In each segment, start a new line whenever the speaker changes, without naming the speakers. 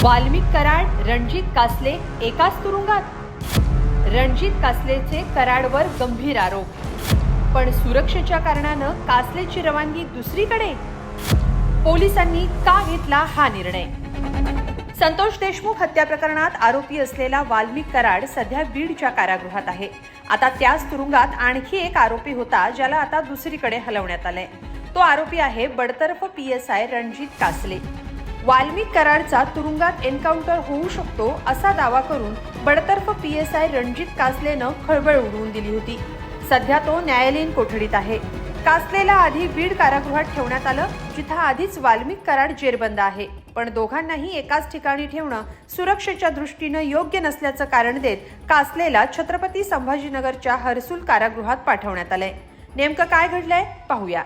वाल्मिक कराड, रणजित कासले एकाच तुरुंगात? रणजित कासलेचे कराडवर गंभीर आरोप, पण सुरक्षेच्या कारणानं कासलेची रवानगी दुसरीकडे. पोलिसांनी का घेतला हा निर्णय? संतोष देशमुख हत्या प्रकरणात आरोपी असलेला वाल्मिक कराड सध्या बीडच्या कारागृहात आहे. आता त्याच तुरुंगात आणखी एक आरोपी होता, ज्याला आता दुसरीकडे हलवण्यात आलंय. तो आरोपी आहे बडतर्फ PSI रणजित कासले. वाल्मिक कराडचा तुरुंगात एन्काउंटर होऊ शकतो असा दावा करून बडतर्फ PSI रणजित कासलेनं खळबळ उडवून दिली होती. सध्या तो न्यायालयीन कोठडीत आहे. कासलेला आधी बीड कारागृहात ठेवण्यात आलं, जिथं आधीच वाल्मिक कराड जेरबंद आहे. पण दोघांनाही एकाच ठिकाणी ठेवणं सुरक्षेच्या दृष्टीनं योग्य नसल्याचं कारण देत कासलेला छत्रपती संभाजीनगरच्या हर्सुल कारागृहात पाठवण्यात आलंय. नेमकं काय घडलंय पाहूया.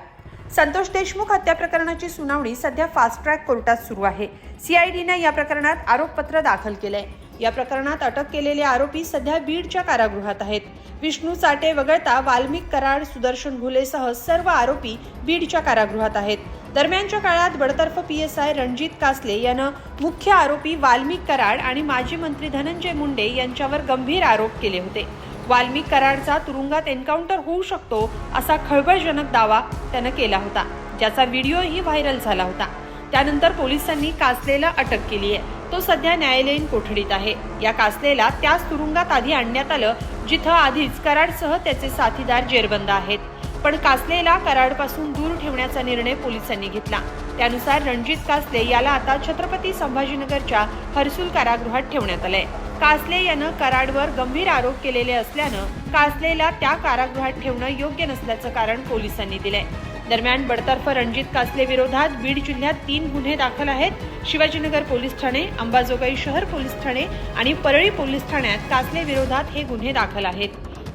संतोष देशमुख हत्या प्रकरणाची सुनावणी सध्या फास्ट ट्रॅक कोर्टात सुरू आहे. CIDने या प्रकरणात आरोपपत्र दाखल केलंय. या प्रकरणात अटक केलेले आरोपी सध्या बीडच्या कारागृहात आहेत. विष्णू चाटे वगळता वाल्मिक कराड, सुदर्शन घुलेसह सर्व आरोपी बीडच्या कारागृहात आहेत. दरम्यानच्या काळात बडतर्फ PSI रणजित कासले यानं मुख्य आरोपी वाल्मिक कराड आणि माजी मंत्री धनंजय मुंडे यांच्यावर गंभीर आरोप केले होते. वाल्मिक कराडचा तुरुंगात एन्काउंटर होऊ शकतो असा खळबळजनक दावा त्यानं केला होता, ज्याचा व्हिडिओही व्हायरल झाला होता. त्यानंतर पोलिसांनी कासलेला अटक केली आहे. तो सध्या न्यायालयीन कोठडीत आहे. या कासलेला त्याच तुरुंगात आधी आणण्यात आलं, जिथं आधीच कराडसह त्याचे साथीदार जेरबंद आहेत. पण कासलेला कराडपासून दूर ठेवण्याचा निर्णय पोलिसांनी घेतला. त्यानुसार रणजित कासले याला आता छत्रपती संभाजीनगरच्या हर्सुल कारागृहात ठेवण्यात आलंय. कासले यानं कराडवर गंभीर आरोप केलेले असल्यानं कासलेला त्या कारागृहात ठेवणं योग्य नसल्याचं कारण पोलिसांनी दिलंय. दरम्यान बडतर्फ रणजित कासले विरोधात बीड जिल्ह्यात 3 गुन्हे दाखल आहेत. शिवाजीनगर पोलीस ठाणे, अंबाजोगाई शहर पोलीस ठाणे आणि परळी पोलीस ठाण्यात कासले विरोधात हे गुन्हे दाखल आहेत.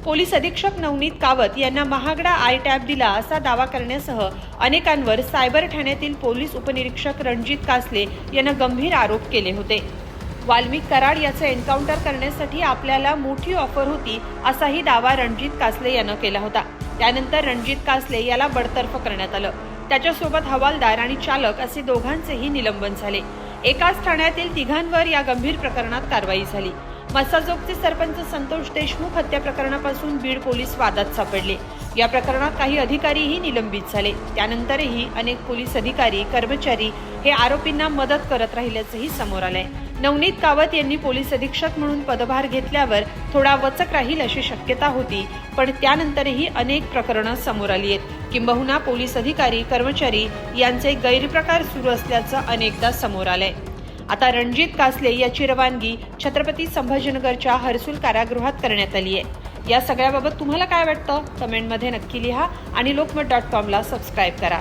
पोलीस अधीक्षक नवनीत कावत यांना महागडा टॅब दिला असा दावा करण्यासह अनेकांवर सायबर ठाण्यातील पोलीस उपनिरीक्षक रणजित कासले यांना गंभीर आरोप केले होते. वाल्मिक कराड याचं एन्काउंटर करण्यासाठी आपल्याला मोठी ऑफर होती असाही दावा रणजित कासले यानं केला होता. त्यानंतर रणजित कासले याला बडतर्फ करण्यात आलं. त्याच्यासोबत हवालदार आणि चालक असे दोघांचेही निलंबन झाले. एकाच ठाण्यातील तिघांवर या गंभीर प्रकरणात कारवाई झाली. मसाजोगचे सरपंच संतोष देशमुख हत्या प्रकरणापासून बीड पोलीस वादात सापडले. या प्रकरणात काही अधिकारीही निलंबित झाले. त्यानंतरही अनेक पोलीस अधिकारी, कर्मचारी हे आरोपींना मदत करत राहिल्याचंही समोर आलंय. नवनीत कावत यांनी पोलीस अधीक्षक म्हणून पदभार घेतल्यावर थोडा वचक राहील अशी शक्यता होती, पण त्यानंतरही अनेक प्रकरणं समोर आली आहेत. किंबहुना पोलीस अधिकारी, कर्मचारी यांचे गैरप्रकार सुरू असल्याचं अनेकदा समोर आलंय. आता रणजित कासले याची रवानगी छत्रपती संभाजीनगरच्या हर्सुल कारागृहात करण्यात आली आहे. या सगळ्याबाबत तुम्हाला काय वाटतं? कमेंटमध्ये नक्की लिहा आणि लोकमत.com ला सबस्क्राईब करा.